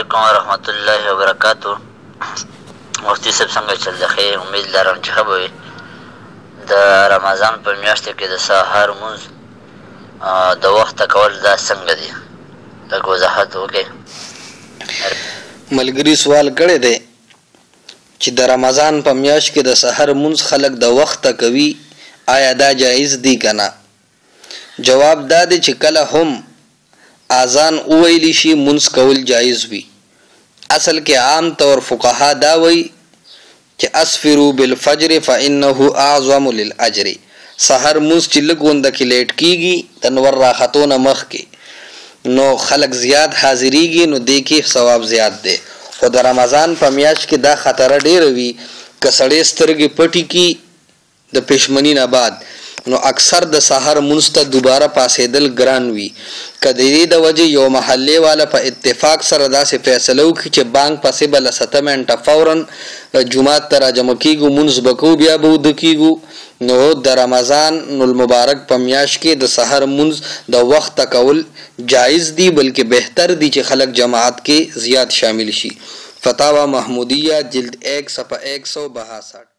علیکم ورحمۃ اللہ وبرکاتہ. مفتی صاحب څنګه چل د خیر؟ امید لرم چې ښه به وي. د رمضان په میاشتو کې د سهار لمونځ د وخته کول دا څنګه دي؟ لږ وضاحت وکړئ. ملګري سوال کړی دی چې د رمضان په میاشت کې د سحر لمونځ خلک د وخته کوي، آیا دا جایز دی که نه؟ جواب دا دی چې کله هم اذان وویلی شي لمونځ کول جایز وي. اصل کې عام طور فقها دا وایي چې اسفروا بالفجر فانه اعظم للاجر. سحر لمونځ چې لږ غونده کې لیټ کیږي د نور راختو نه مخکې نو خلک زیات حاضریږي، نو دې کې ثواب زیات دی. خو د رمضان په میاشت کې دا خطره ډېره وي که سړی سترګې پټې کي د پښمني نه بعد نو اکثر د سحر لمونځ ته دوباره پاسېدل ګران وي. که د دې د وجې یو محلې والا په اتفاق سره داسې فیصله وکړي چې بانک پسې به له 7 منټه فوراً جومات ته راجمع کېږو، لمونځ به کوو، بیا به وده کېږو، نو د رمضان المبارک په میاشت کې د سحر لمونځ د وخته کول جایز دی، بلکې بهتر دی چې خلک جماعت کې زیات شامل شي. فتاوا محمودیه جلد 1 صفحه 162.